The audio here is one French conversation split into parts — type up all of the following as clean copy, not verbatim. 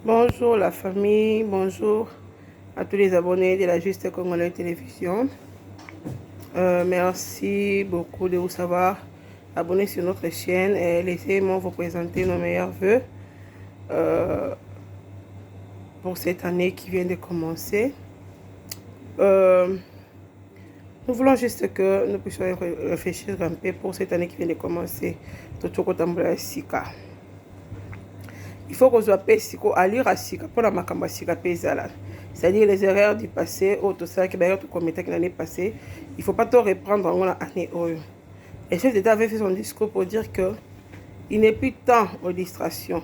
Bonjour la famille, bonjour à tous les abonnés de la Juste Congolais Télévision. Merci beaucoup de vous savoir abonner sur notre chaîne et laissez-moi vous présenter nos meilleurs voeux pour cette année qui vient de commencer. Nous voulons juste que nous puissions réfléchir un peu pour cette année qui vient de commencer. Il faut qu'on soit à lire à Sika pour la Makamba Sika Pezala. C'est-à-dire les erreurs du passé, ou tout ça qui va être commis l'année passée. Il ne faut pas tout reprendre en l'année. Le chef d'État avait fait son discours pour dire que il n'est plus temps aux distractions.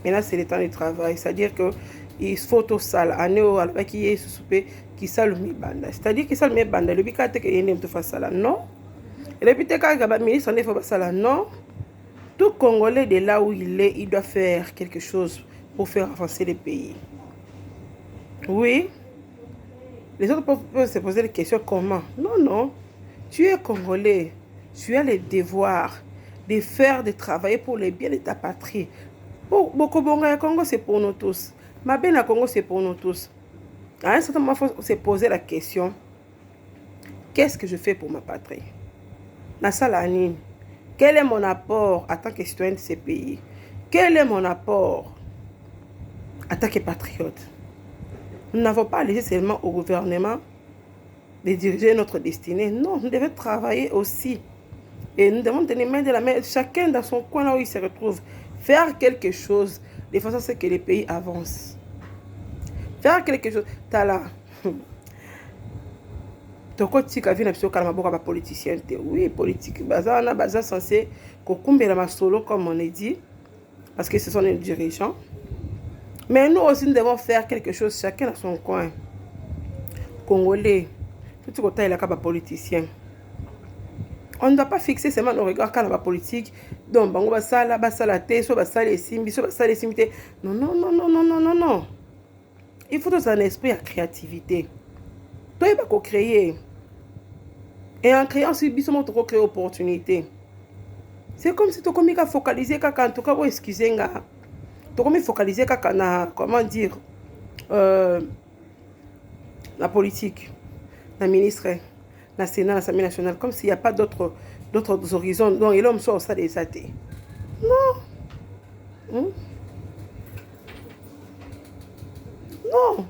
Maintenant, c'est le temps du travail. C'est-à-dire que il faut tout ça. Année où il y a souper qui s'allume banda. C'est-à-dire qu'il s'allume banda. Le bicate que il n'est pas ça là. Non. Et le bicate que le ministre n'est pas ça là. Non. Tout Congolais de là où il est, il doit faire quelque chose pour faire avancer le pays. Oui. Les autres peuvent se poser des questions comment. Non, non. Tu es Congolais. Tu as le devoir de faire, de travailler pour le bien de ta patrie. Beaucoup de Congo, c'est pour nous tous. Ma belle Congo, c'est pour nous tous. À un certain moment, il faut se poser la question. Qu'est-ce que je fais pour ma patrie? Nasalani. Quel est mon apport en tant que citoyen de ces pays? Quel est mon apport en tant que patriote? Nous n'avons pas laissé seulement au gouvernement de diriger notre destinée. Non, nous devons travailler aussi. Et nous devons tenir main de la main, chacun dans son coin là où il se retrouve. Faire quelque chose de façon à ce que les pays avancent. Faire quelque chose. Tala. Tokotika vina biso kala maboka ba politicien te. Oui, politique bazana baza censé kokumbela masolo comme on est dit parce que ce sont les dirigeants. Mais nous aussi nous devons faire quelque chose chacun dans son coin. Congolais, tout côté il y a ba politicien. On ne doit pas fixer seulement nos regards quand la politique. Donc bango basala te, so basala esimbi, so basala esimbi te. Non non non non non non non non. Il faut dans un esprit de créativité. Toi il va co-créer. Et en créant ce bisous, tu créer opportunité. C'est comme si tu as focalisé quand tu as excusé tu as focalisé quand comment dire la politique, la ministre, la Sénat, l'Assemblée nationale, comme s'il n'y a pas d'autres horizons. Donc, et l'homme sort ça des athées. Non. Non.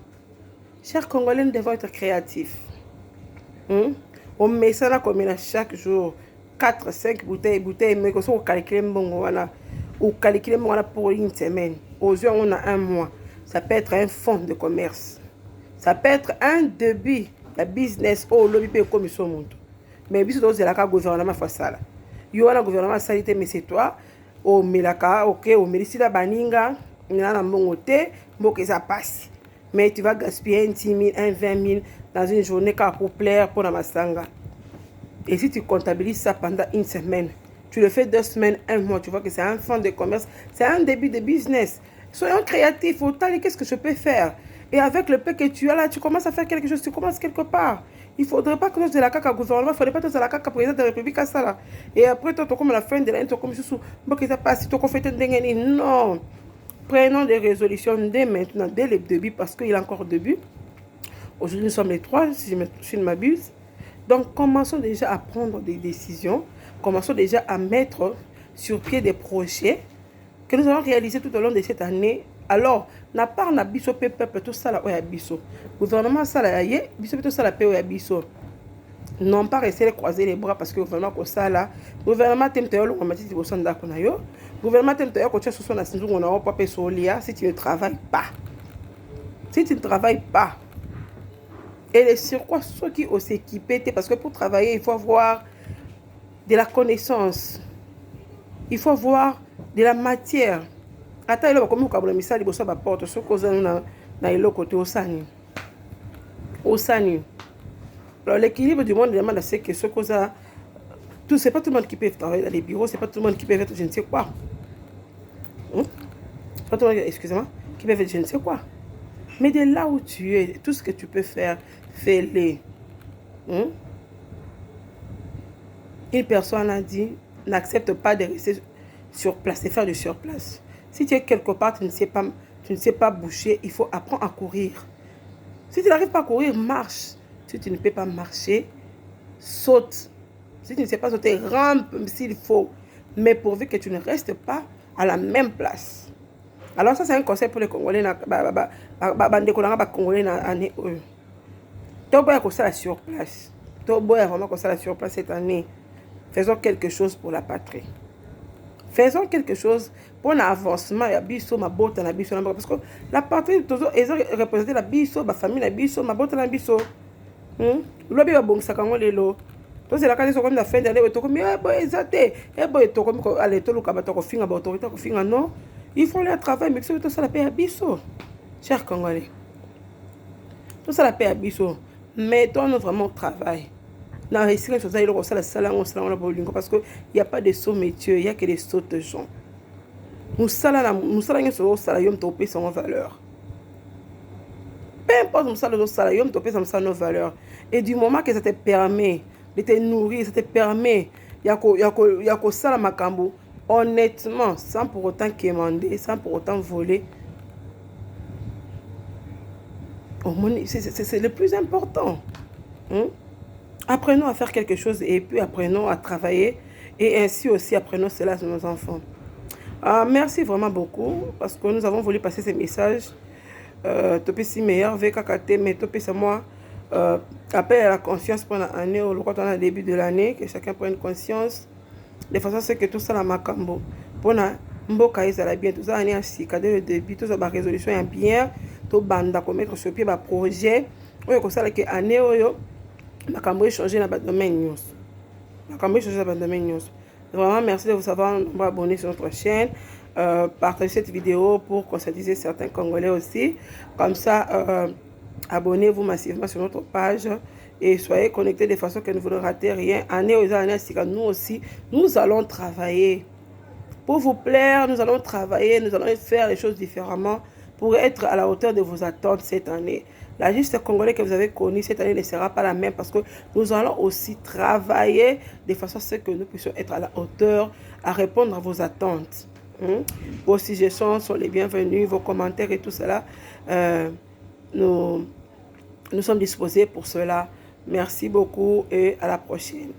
Chers Congolais, nous devons être créatifs. On met ça là comme chaque jour 4, 5 bouteilles, mais on calcule ou calculer pour une semaine. Aujourd'hui, on a un mois. Ça peut être un fonds de commerce. Ça peut être un début de business. Oh, lobby peut comme ça monde. Mais bis c'est la gouvernement fait ça là. Il y a un gouvernement salité mais c'est toi. Oh, milaka, OK, oh, merci la baninga, na mongote, que ça passe. Mais tu vas gaspiller 10 000, 20 000 dans une journée pour plaire pour la massanga. Et si tu comptabilises ça pendant une semaine, tu le fais 2 semaines, 1 mois, tu vois que c'est un fonds de commerce, c'est un début de business. Soyons créatifs, autant dire qu'est-ce que je peux faire. Et avec le peu que tu as là, tu commences à faire quelque chose, tu commences quelque part. Il ne faudrait pas que tu aies la caca gouvernement, il ne faudrait pas que tu aies la caca président de la République à ça là. Et après, tu as comme la fin de l'année, tu as comme sous, que ça passe, tu as fait un non. Prenons des résolutions dès maintenant, dès le début, parce qu'il y a encore début. Aujourd'hui, nous sommes les 3, si je ne m'abuse. Donc, commençons déjà à prendre des décisions. Commençons déjà à mettre sur pied des projets que nous allons réaliser tout au long de cette année. Alors, n'a pas na biso peuple tout ça là oya biso. Gouvernement ça là yé, biso tout ça là pe oya biso. Non pas rester croiser les bras parce que le gouvernement ko ça là, gouvernement tem te yolo ngomati ti bosanda ko na yo. Gouvernement tem te yoko tcha so na sinzu ngona o pa solia si tu ne travailles pas. Si tu ne travailles pas. Et sur quoi ceux qui ont s'équipé, parce que pour travailler, il faut avoir de la connaissance. Il faut avoir de la matière. Attends, il y a comme un misali il faut porte ce qu'on a dans le côté au sani. Au sani. Alors l'équilibre du monde demande à ce que ce qu'on a tout c'est pas tout le monde qui peut travailler dans les bureaux, c'est pas tout le monde qui peut être je ne sais quoi. C'est pas tout le monde, excusez-moi, qui peut être je ne sais quoi. Mais de là où tu es, tout ce que tu peux faire, fais-le. Une personne a dit, n'accepte pas de rester sur place et faire du surplace. Si tu es quelque part, tu tu ne sais pas bouger, il faut apprendre à courir. Si tu n'arrives pas à courir, marche. Si tu ne peux pas marcher, saute. Si tu ne sais pas sauter, rampe s'il faut. Mais pourvu que tu ne restes pas à la même place. Alors ça, c'est un conseil pour les Congolais. Congolais année. Toboya comme ça la surplace. Toboya vraiment comme ça la surplace cette année. Faisons quelque chose pour la patrie. Faisons quelque chose pour l'avancement. Il y a biso, ma botte, na biso, parce que la patrie, ils ont représenté la biso, ma famille, la biso, ma botte, na biso. L'obi va bon ça quand on est là. Donc c'est la case comme la fin d'année, tu comme eh boy exacté, eh boy tu comme aller tout le cabato ko finga ba autorité ko finga non. Il faut aller travailler mais c'est tout ça la paix à biso. Cher Congolais. Tout ça la paix à biso. Mettons vraiment au travail. Dans les choses il y a ça la salle on se la bolingo parce que il y a pas de sauts métiers, il y a que des sauts de gens. Nous salons sur salarium topé sans valeur. Peu importe nous salons salarium topé sans nos valeurs. Et du moment que ça te permet de te nourrir, ça te permet yako sala makambo honnêtement sans pour autant quémander, sans pour autant voler. C'est le plus important. Apprenons à faire quelque chose et puis apprenons à travailler et ainsi aussi apprenons cela sur nos enfants. Merci vraiment beaucoup parce que nous avons voulu passer ces messages. Topé si meilleur, VKKT, mais topé c'est moi. Appel à la conscience pendant l'année, ou quand on a le début de l'année, que chacun prenne conscience. De façon à ce que tout ça, la macambo. Pour mboka ezala bien, tout ça, année ainsi, dès le début, tout ça, la résolution est bien. Tout banda, qu'on mettre sur pied, le projet. Oui, comme ça, que année, macambo est changé dans le domaine news. Macambo est changé dans le domaine news. Vraiment, merci de vous avoir abonné sur notre chaîne. Partagez cette vidéo pour conscientiser certains Congolais aussi. Comme ça, abonnez-vous massivement sur notre page et soyez connectés de façon que vous ne ratez rien. Année aux années, nous aussi, nous allons travailler. Pour vous plaire, nous allons travailler, nous allons faire les choses différemment pour être à la hauteur de vos attentes cette année. La juste Congolais que vous avez connue cette année ne sera pas la même parce que nous allons aussi travailler de façon à ce que nous puissions être à la hauteur, à répondre à vos attentes. Vos suggestions sont les bienvenues, vos commentaires et tout cela. Nous sommes disposés pour cela. Merci beaucoup et à la prochaine.